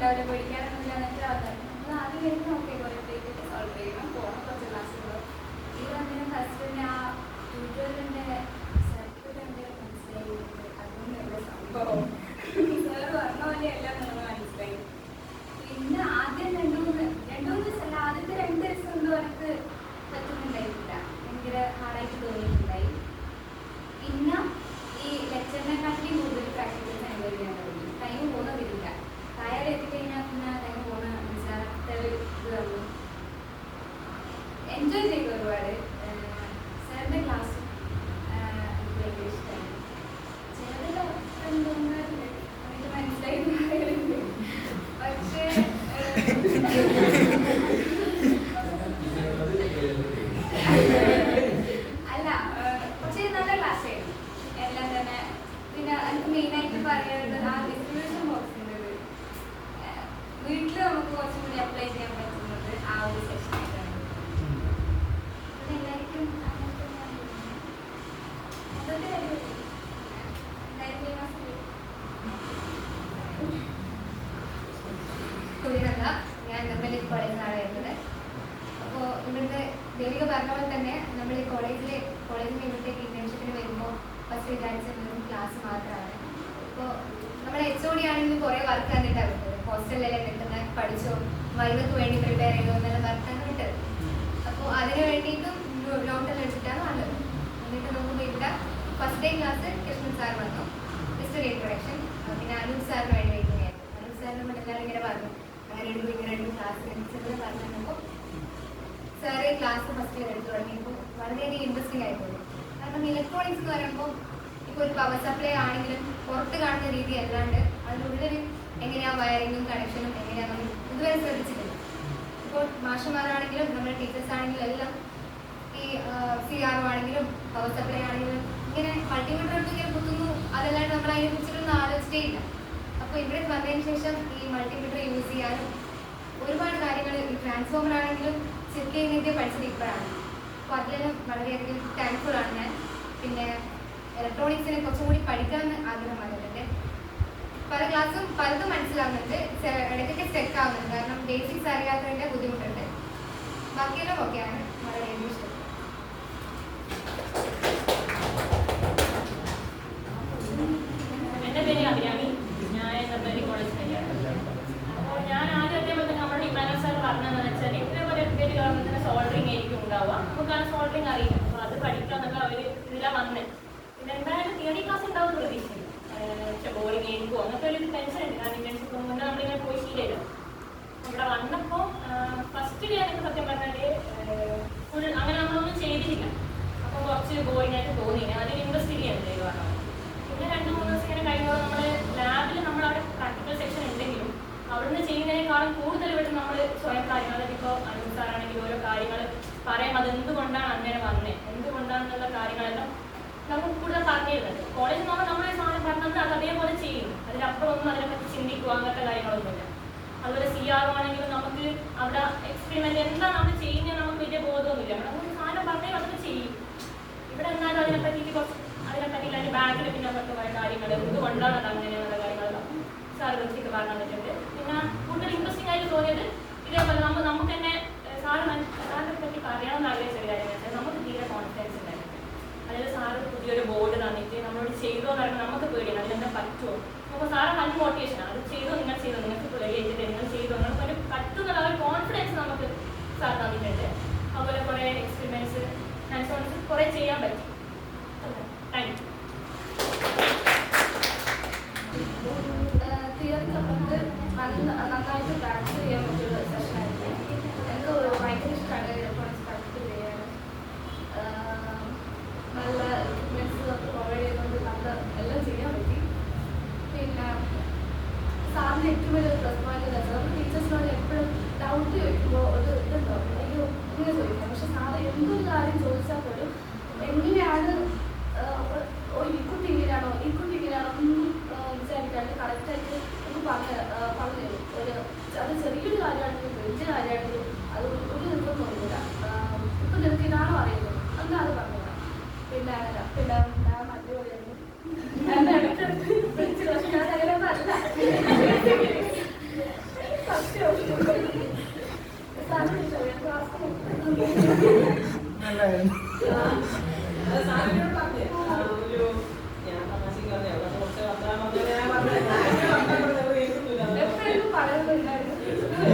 ഉണ്ടാവില്ല, പഠിക്കാനൊന്നുമില്ല എന്നൊക്കെ ആൾക്കാർ നമ്മൾ ആദ്യം വരുന്ന നോക്കിയാൽ കുറേ പ്ലേറ്റ് സോൾവ് ചെയ്യണം, പോകണം കുറച്ച് ക്ലാസ്സുകൾ. ഈ വന്നതിന് ഫസ്റ്റ് തന്നെ ആ ട്യൂട്ടോറിയലിൻ്റെ സർട്ടിഫിക്കറ്റ് മനസ്സിലായിട്ട് അതൊന്നുമല്ല സംഭവം. സാറ് പറഞ്ഞ പോലെ എല്ലാം നമ്മൾ മനസ്സിലായി. പിന്നെ ആദ്യം രണ്ടു മൂന്ന് ദിവസമല്ല, ആദ്യത്തെ 2 ദിവസം ഒന്നും അവർക്ക് പറ്റുന്നുണ്ടായിട്ടില്ല, ഭയങ്കര ഹാർഡായിട്ട് തോന്നിയിട്ടുണ്ടായി. പിന്നെ ഈ ലെക്ചറിനെക്കാട്ടിലും കൂടുതൽ പ്രാക്ടിക്കൽസ് എൻജോയ് ചെയ്യാൻ തുടങ്ങി. ടൈം പോകുന്ന വരില്ല, താഴെ എത്തിക്കഴിഞ്ഞാൽ പിന്നെ ടൈം പോകുന്ന മനസ്സിലാകാത്ത ഒരു ഇത് വന്നു. എൻജോയ് ചെയ്തു ഒരുപാട്. സാറിൻ്റെ ക്ലാസ്സും എനിക്ക് ഭയങ്കര ഇഷ്ടമാണ്. ചിലതെല്ലാം എനിക്ക് മനസ്സിലായി, പക്ഷേ അല്ല, പക്ഷേ നല്ല ക്ലാസ് ആയിരുന്നു എല്ലാം തന്നെ. പിന്നെ എനിക്ക് മെയിനായിട്ട് പറയാനുള്ളത് ആ ഡിസ്ട്രിബ്യൂഷൻ ബോക്സിൻ്റെ വീട്ടിൽ നമുക്ക് കുറച്ചും കൂടി അപ്ലൈ ചെയ്യാൻ പറ്റുന്നത് ആ ഒരു സെക്ഷനായിട്ടാണ്. എല്ലാവർക്കും ഞാൻ നിർമ്മലി കോളേജിലാണ് വരുന്നത്. അപ്പോൾ ഇവിടുത്തെ ദേവിക പറഞ്ഞ പോലെ തന്നെ നമ്മൾ ഈ കോളേജിൽ ഇവിടത്തേക്ക് ഇന്റേൺഷിപ്പിന് വരുമ്പോൾ ഫസ്റ്റ് വിചാരിച്ചത് ക്ലാസ് മാത്രമാണ്. ഇപ്പോൾ നമ്മുടെ HOD ആണെങ്കിൽ കുറേ വർക്ക് തന്നിട്ടാണ് വിട്ടത്. ഹോസ്റ്റലിലെല്ലാം കിട്ടുന്ന പഠിച്ചോ, വൈവക്ക് വേണ്ടി പ്രിപ്പയർ ചെയ്തോ എന്നുള്ള വർക്കാണ് വിട്ടത്. അപ്പോൾ അതിന് വേണ്ടിയിട്ടും നോട്ടെല്ലാം എടുത്തിട്ടാണ് വന്നത്. എന്നിട്ട് നോക്കുമ്പോൾ ഇവിടെ first day class Krishnan sir വന്നു, ജസ്റ്റ് ഒരു ഇൻട്രൊഡക്ഷൻ. പിന്നെ അനൂപ് സാറിന് വേണ്ടി വെയിറ്റിംഗ് ആയിരുന്നു. അനൂപ് സാറിന് നമ്മൾ എല്ലാവരും ഇങ്ങനെ പറഞ്ഞു അങ്ങനെ ഇങ്ങനെ ക്ലാസ് ചെറുത് പറഞ്ഞു തന്നപ്പോൾ സാറ് ക്ലാസ് ഫസ്റ്റ് ഇയർ എടുത്തു തുടങ്ങിയപ്പോൾ വളരെയധികം ഇൻട്രസ്റ്റിംഗ് ആയിപ്പോയി. കാരണം ഇലക്ട്രോണിക്സ് എന്ന് പറയുമ്പോൾ ഇപ്പോൾ ഒരു പവർ സപ്ലൈ ആണെങ്കിലും പുറത്ത് കാണുന്ന രീതി അല്ലാണ്ട് അതിനുള്ളിൽ എങ്ങനെയാണ് വയറിങ്ങും കണക്ഷനും എങ്ങനെയാണ് നമ്മൾ ഇതുവരെ ശ്രദ്ധിച്ചിട്ടില്ല. ഇപ്പോൾ മാഷന്മാരാണെങ്കിലും നമ്മുടെ ടീച്ചേഴ്സ് ആണെങ്കിലും എല്ലാം ഈ CRO ആണെങ്കിലും പവർ സപ്ലൈ ആണെങ്കിലും ഇങ്ങനെ മൾട്ടിമീറ്റർ എടുത്ത് ഇങ്ങനെ കുത്തുന്നു, അതല്ലാണ്ട് നമ്മൾ അതിനെ കുറിച്ചിട്ടൊന്നും ആലോചിച്ചേ ഇല്ല. അപ്പോൾ ഇവിടെ വന്നതിന് ശേഷം ഈ മൾട്ടിമീറ്റർ യൂസ് ചെയ്യാനും ഒരുപാട് കാര്യങ്ങൾ, ഈ ട്രാൻസ്ഫോമർ ആണെങ്കിലും ചെക്ക് ചെയ്യുന്നതൊക്കെ പഠിച്ചത് ഇപ്പോഴാണ്. അപ്പോൾ അതിലെല്ലാം വളരെയധികം താങ്ക്ഫുൾ ആണ് ഞാൻ. പിന്നെ ഇലക്ട്രോണിക്സിനെ കുറച്ചും കൂടി പഠിക്കാമെന്ന് ആഗ്രഹം വന്നിട്ടുണ്ട്. പല ക്ലാസ്സും പലതും മനസ്സിലാവുന്നുണ്ട്, ഇടയ്ക്കൊക്കെ സ്റ്റെക്ക് ആവുന്നുണ്ട്. കാരണം ബേസിക്സ് അറിയാത്തതിൻ്റെ ബുദ്ധിമുട്ടുണ്ട്. ബാക്കിയെല്ലാം ഒക്കെയാണ് വളരെയധികം ഇഷ്ടം. എൻ്റെ പേര് അഭിരാമി, ഞാൻ നിർമ്മലി കോളേജ് തന്നെയാണ്. അപ്പോൾ ഞാൻ ആദ്യം അതേപോലെ നമ്മുടെ ഇമാനൽ സാർ പറഞ്ഞതെന്ന് വെച്ചാൽ ഇതേപോലെ പേര് ഗവൺമെൻറ്റിന് സോൾഡറിങ് ആയിരിക്കും ഉണ്ടാവുക, നമുക്കാണ് സോൾഡറിങ് അറിയില്ല. അപ്പോൾ അത് പഠിക്കാമെന്നുള്ള അവർ ഇതിലാണ് വന്നത്. പിന്നെ എന്തായാലും തിയറി ക്ലാസ് ഉണ്ടാവുമെന്ന് പ്രതീക്ഷിക്കുന്നു. പക്ഷെ ബോറിങ് ആയിരിക്കും അങ്ങനത്തെ ഒരു ടെൻഷൻ ഉണ്ട്. കാരണം ഇന്റേൺഷിപ്പ് മുന്നേ നമ്മളിങ്ങനെ പോയി ശീലമില്ല. ഇവിടെ വന്നപ്പോൾ ഫസ്റ്റ് ഡേ എനിക്ക് സത്യം പറഞ്ഞാൽ ഫുൾ അങ്ങനെ നമ്മളൊന്നും ചെയ്തിട്ടില്ല. അപ്പോൾ കുറച്ച് ബോറിംഗ് ആയിട്ട് തോന്നി. അതിൽ ഇൻവെസ്റ്റ് ചെയ്യാൻ പറഞ്ഞു. പിന്നെ 2-3 ദിവസം ഇങ്ങനെ കഴിയുമ്പോൾ നമ്മൾ ലാബിൽ നമ്മളവിടെ പ്രാക്ടിക്കൽ സെക്ഷൻ ഉണ്ടെങ്കിലും അവിടുന്ന് ചെയ്യുന്നതിനേക്കാളും കൂടുതൽ ഇവിടെ നമ്മൾ സ്വയം കാര്യങ്ങൾ, ഇപ്പോൾ അനൂപ് സാറാണെങ്കിൽ ഓരോ കാര്യങ്ങൾ പറയാം, അത് എന്തുകൊണ്ടാണ് അങ്ങനെ വന്നത്, എന്തുകൊണ്ടാണെന്നുള്ള കാര്യങ്ങളെല്ലാം നമുക്ക് കൂടുതൽ പറഞ്ഞിരുന്നത്. കോളേജിൽ നമ്മൾ സാധനം പറഞ്ഞത് അത് അതേപോലെ ചെയ്യും, അതിലപ്പുറമൊന്നും അതിനെപ്പറ്റി ചിന്തിക്കുക അങ്ങനത്തെ കാര്യങ്ങളൊന്നുമില്ല. അതുപോലെ CRO ആണെങ്കിലും നമുക്ക് അവിടെ എക്സ്പെരിമെന്റ് എന്താ നമ്മൾ ചെയ്യുന്നത് നമുക്ക് വലിയ ബോധമൊന്നുമില്ല. നമ്മൾ സാധനം പറഞ്ഞാൽ അതൊക്കെ ചെയ്യും. ഇവിടെ എന്നാലും അതിനെപ്പറ്റി അതിന്റെ ബാക്കിൽ പിന്നെ മറ്റു കാര്യങ്ങൾ എന്തുകൊണ്ടാണ് അത് അങ്ങനെയുള്ള കാര്യങ്ങളെല്ലാം സാർ വൃത്തിക്ക് പറഞ്ഞു തന്നിട്ടുണ്ട്. പിന്നെ കൂടുതൽ ഇൻട്രസ്റ്റിംഗ് ആയിട്ട് തോന്നിയത് ഇതേപോലെ നമുക്ക് തന്നെ സാറിനെ പറ്റി പറയാമെന്ന് ആഗ്രഹിച്ച ഒരു കാര്യം വെച്ചാൽ നമുക്ക് തീരെ കോൺഫിഡൻസ് ഉണ്ടായിരുന്നു. അതായത് സാറ് പുതിയൊരു ബോർഡ് തന്നിട്ട് നമ്മളോട് ചെയ്തോ എന്ന് പറയുമ്പോൾ നമുക്ക് പേടിയാണ് അതിലെന്താ പറ്റുമോ. അപ്പോൾ സാറ് നല്ല മോട്ടിവേഷനാണ്, അത് ചെയ്തോ നിങ്ങൾ ചെയ്തോ, നിങ്ങൾക്ക് പേടിയായിട്ട് നിങ്ങൾ ചെയ്തോ, നിങ്ങൾക്ക് ഒരു പറ്റുന്നുള്ള ഒരു കോൺഫിഡൻസ് നമുക്ക് സാർ തന്നിട്ടുണ്ട്. അതുപോലെ കുറേ എക്സ്പെരിമെൻറ്റ്സ് ഹാൻഡ്സ് കുറേ ചെയ്യാൻ പറ്റും. Thank you. നന്നായിട്ട് പ്രാക്ടീസ് ചെയ്യാൻ പറ്റിയൊരു സെഷനായിരുന്നു. എനിക്ക് ഭയങ്കര ഇഷ്ടമാണ് ഇലക്ട്രോണിക്സ് പ്രാക്ടീസ് ചെയ്യാൻ. നല്ല എക്യുപ്മെൻറ്റ്സ് പ്രൊവൈഡ് ചെയ്യുന്നത് നല്ല എല്ലാം ചെയ്യാൻ പറ്റി. പിന്നെ സാറിന് ഏറ്റവും വലിയ പ്ലസ് പോയിന്റ് എന്ന് വെച്ചാൽ നമുക്ക് ടീച്ചേഴ്സിനോട് എപ്പോഴും ഡൗട്ട് ചോദിക്കുമ്പോൾ ഒരു ഇതുണ്ടോ എനിക്ക് ഇങ്ങനെ ചോദിക്കാം. പക്ഷെ സാറ് എന്തൊരു കാര്യം ചോദിച്ചാൽ പോലും എങ്ങനെയാണ് ഈ കുട്ടി ഇങ്ങനെയാണോ ഒന്നും വിചാരിക്കാണ്ട് കറക്റ്റായിട്ട് പറഞ്ഞു തരും. അത് ചെറിയൊരു കാര്യമാണെങ്കിലും വലിയ കാര്യമാണെങ്കിലും അത് ഒരു നിർബന്ധമൊന്നുമില്ല. ഇപ്പം നിനക്ക് ഇതാണോ അറിയുന്നത് അങ്ങനെ അത് പറഞ്ഞുതരാം. പിന്നെ ഞാൻ അടിപൊളിയായിരുന്നു. ഞാൻ ഇടയ്ക്കിടയ്ക്ക് വിളിച്ചു, പക്ഷെ ഞാൻ അങ്ങനെയൊന്നും അല്ല. നല്ലായിരുന്നു. എപ്പോഴും പറയുന്നില്ലായിരുന്നു.